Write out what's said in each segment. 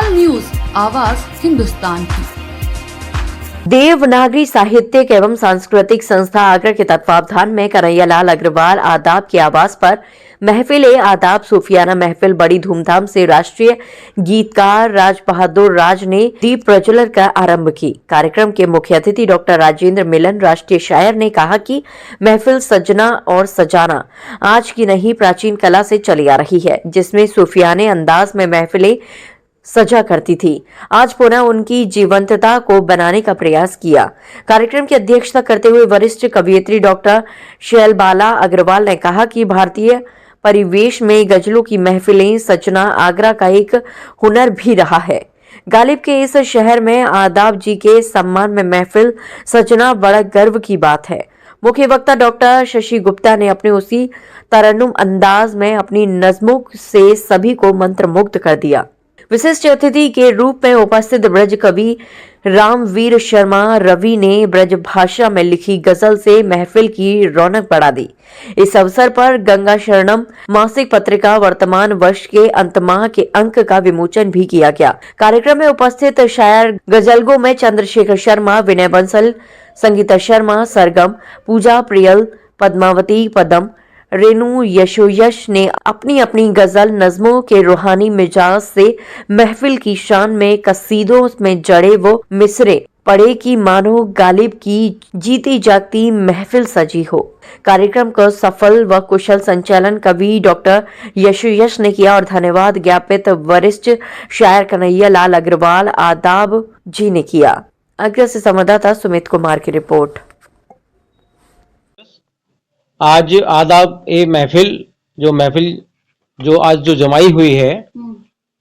Hindustan news, आवाज हिंदुस्तान की। देवनागरी साहित्यिक एवं सांस्कृतिक संस्था आगरा के तत्वावधान में कन्हैयालाल अग्रवाल आदाब के आवास पर महफिल आदाब सूफियाना महफिल बड़ी धूमधाम से राष्ट्रीय गीतकार राज बहादुर राज ने दीप प्रज्वलन का आरंभ की। कार्यक्रम के मुख्य अतिथि डॉक्टर राजेंद्र मिलन राष्ट्रीय शायर ने कहा कि महफिल सजना और सजाना आज की नहीं प्राचीन कला से चली आ रही है, जिसमें सूफियाने अंदाज में महफिलें सजा करती थी। आज पुनः उनकी जीवंतता को बनाने का प्रयास किया। कार्यक्रम की अध्यक्षता करते हुए वरिष्ठ कवयित्री डॉक्टर शैलबाला अग्रवाल ने कहा कि भारतीय परिवेश में गजलों की महफिलें सजना आगरा का एक हुनर भी रहा है। गालिब के इस शहर में आदाब जी के सम्मान में महफिल सजना बड़ा गर्व की बात है। मुख्य वक्ता डॉक्टर शशि गुप्ता ने अपने उसी तरन्नुम अंदाज में अपनी नज्मों से सभी को मंत्रमुग्ध कर दिया। विशिष्ट अतिथि के रूप में उपस्थित ब्रज कवि रामवीर शर्मा रवि ने ब्रज भाषा में लिखी गजल से महफिल की रौनक बढ़ा दी। इस अवसर पर गंगा शरणम मासिक पत्रिका वर्तमान वर्ष के अंतमाह के अंक का विमोचन भी किया गया। कार्यक्रम में उपस्थित शायर गजलगो में चंद्रशेखर शर्मा, विनय बंसल, संगीता शर्मा, सरगम, पूजा प्रियल, पद्मावती, पदम, रेणु यशोयश ने अपनी अपनी गजल नज्मों के रूहानी मिजाज से महफिल की शान में कसीदों में जड़े वो मिसरे पढ़े कि मानो गालिब की जीती जागती महफिल सजी हो। कार्यक्रम को सफल व कुशल संचालन कवि डॉक्टर यशोयश ने किया और धन्यवाद ज्ञापित वरिष्ठ शायर कन्हैयालाल अग्रवाल आदाब जी ने किया। आगरा से संवाददाता सुमित कुमार की रिपोर्ट। आज आदाब ए महफिल जो आज जो जमाई हुई है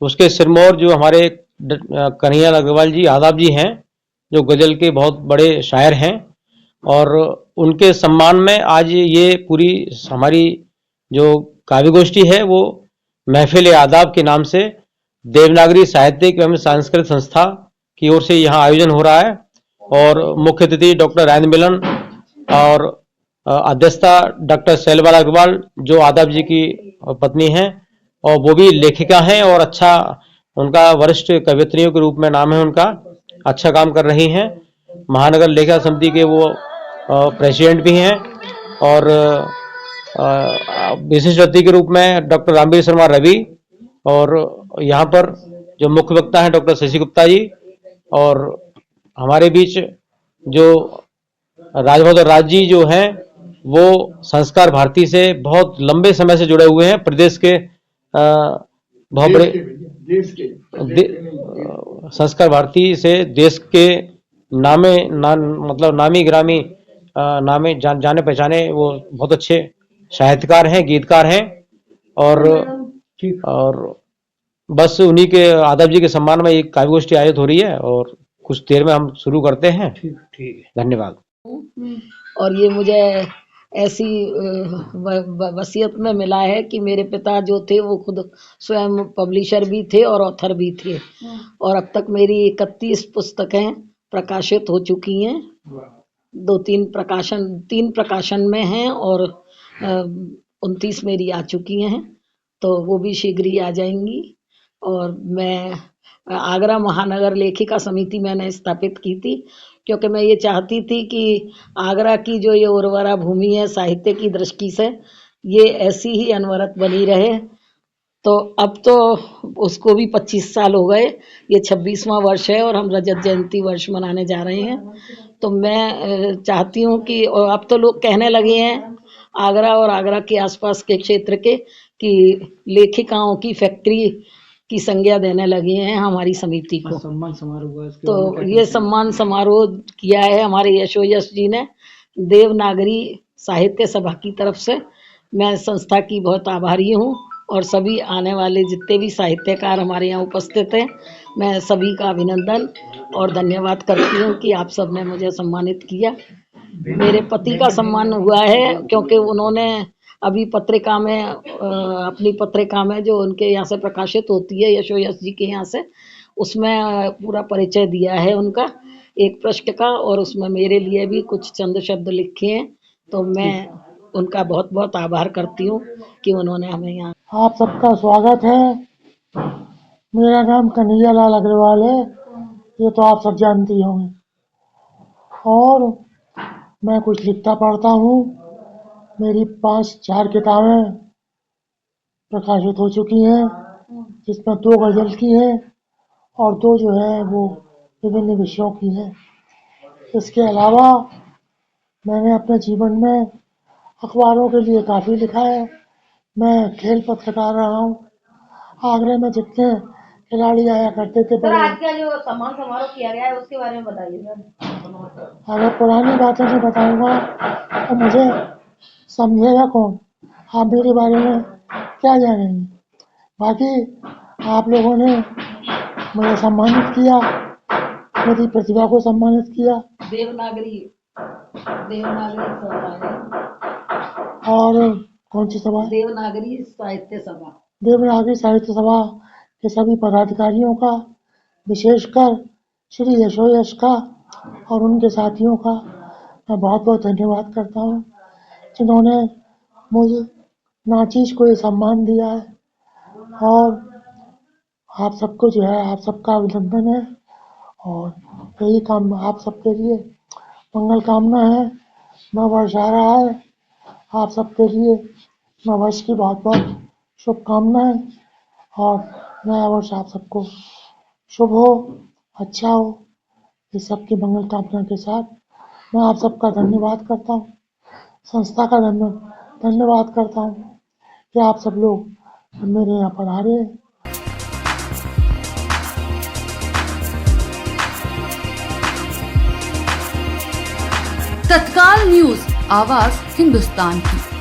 उसके सिरमौर जो हमारे कन्हैयालाल अग्रवाल जी आदाब जी हैं, जो गजल के बहुत बड़े शायर हैं, और उनके सम्मान में आज ये पूरी हमारी जो काव्य गोष्ठी है वो महफिल आदाब के नाम से देवनागरी साहित्यिक एवं सांस्कृतिक संस्था की ओर से यहाँ आयोजन हो रहा है। और मुख्य अतिथि डॉक्टर राजेंद्र मिलन और अध्यक्षता डॉक्टर शैलबाला अग्रवाल जो आदाब जी की पत्नी हैं, और वो भी लेखिका हैं और अच्छा उनका वरिष्ठ कवयित्रियों के रूप में नाम है उनका, अच्छा काम कर रही हैं। महानगर लेखिका समिति के वो प्रेसिडेंट भी हैं। और विशिष्ट अतिथि के रूप में डॉक्टर रामवीर शर्मा रवि, और यहाँ पर जो मुख्य वक्ता हैं डॉक्टर शशि गुप्ता जी, और हमारे बीच जो राज बहादुर राज जी जो हैं वो संस्कार भारती से बहुत लंबे समय से जुड़े हुए हैं। प्रदेश के बहुत बड़े संस्कार भारती से देश के नामी ग्रामी जाने पहचाने वो बहुत अच्छे साहित्यकार हैं, गीतकार हैं। और बस उन्हीं के आदाब जी के सम्मान में एक काव्य गोष्ठी आयोजित हो रही है और कुछ देर में हम शुरू करते हैं। ठीक है, धन्यवाद। और ये मुझे ऐसी वसीयत में मिला है कि मेरे पिता जो थे वो खुद स्वयं पब्लिशर भी थे और ऑथर भी थे, और अब तक मेरी 31 पुस्तकें प्रकाशित हो चुकी हैं। 3 प्रकाशन में हैं और 29 मेरी आ चुकी हैं, तो वो भी शीघ्र ही आ जाएंगी। और मैं आगरा महानगर लेखिका समिति मैंने स्थापित की थी, क्योंकि मैं ये चाहती थी कि आगरा की जो ये उर्वरा भूमि है साहित्य की दृष्टि से, ये ऐसी ही अनवरत बनी रहे। तो अब तो उसको भी 25 साल हो गए, ये 26वां वर्ष है और हम रजत जयंती वर्ष मनाने जा रहे हैं। तो मैं चाहती हूँ कि, और अब तो लोग कहने लगे हैं आगरा और आगरा के आसपास के क्षेत्र के, कि लेखिकाओं की फैक्ट्री की संज्ञा देने लगे हैं हमारी समिति को। सम्मान समारोह, तो ये सम्मान समारोह किया है हमारे यशोयश जी ने देवनागरी साहित्य सभा की तरफ से। मैं संस्था की बहुत आभारी हूँ, और सभी आने वाले जितने भी साहित्यकार हमारे यहाँ उपस्थित हैं, मैं सभी का अभिनंदन और धन्यवाद करती हूँ कि आप सब ने मुझे सम्मानित किया। मेरे पति का सम्मान हुआ है क्योंकि उन्होंने अभी पत्रिका में अपनी पत्रिका में जो उनके यहाँ से प्रकाशित होती है यशोयश जी के यहाँ से, उसमें पूरा परिचय दिया है उनका एक पृष्ठ का, और उसमें मेरे लिए भी कुछ चंद शब्द लिखे हैं। तो मैं उनका बहुत बहुत आभार करती हूँ कि उन्होंने हमें यहाँ। आप सबका स्वागत है मेरा नाम कन्हैया लाल अग्रवाल है, ये तो आप सब जानती होंगे। और मैं कुछ लिखता पढ़ता हूँ। मेरी 5-4 किताबें प्रकाशित हो चुकी हैं, जिसमें 2 गज़ल की हैं और 2 जो है वो विभिन्न विषयों की हैं। इसके अलावा मैंने अपने जीवन में अखबारों के लिए काफ़ी लिखा है। मैं खेल पत्रकार रहा हूँ। आगरा में जितने खिलाड़ी आया करते थे सर, आज का जो सम्मान समारोह किया गया है उसके बारे में बताइए सर। अगर पुरानी बातें मैं बताऊंगा तो मुझे समझेगा कौन। आप मेरे बारे में क्या जानेंगे। बाकी आप लोगों ने मुझे सम्मानित किया, मेरी प्रतिभा को सम्मानित किया देवनागरी सभा है, और कौन सी सभा है? देवनागरी साहित्य सभा। देवनागरी साहित्य सभा के सभी पदाधिकारियों का, विशेषकर श्री यशोयश का और उनके साथियों का मैं बहुत बहुत धन्यवाद करता हूँ, जिन्होंने मुझे नाचीज को ये सम्मान दिया है। और आप सबको जो है, आप सबका अभिनंदन है और यही काम आप सबके लिए मंगल कामना है। नव वर्ष आ रहा है, आप सबके लिए नव वर्ष की बहुत बहुत शुभकामनाएं और नया वर्ष आप सबको शुभ हो, अच्छा हो। इस सब की मंगल कामना के साथ मैं आप सबका धन्यवाद करता हूँ, संस्था का धन्यवाद करता हूँ कि आप सब लोग मेरे यहाँ पर आ रहे हैं। तत्काल न्यूज, आवाज हिंदुस्तान की।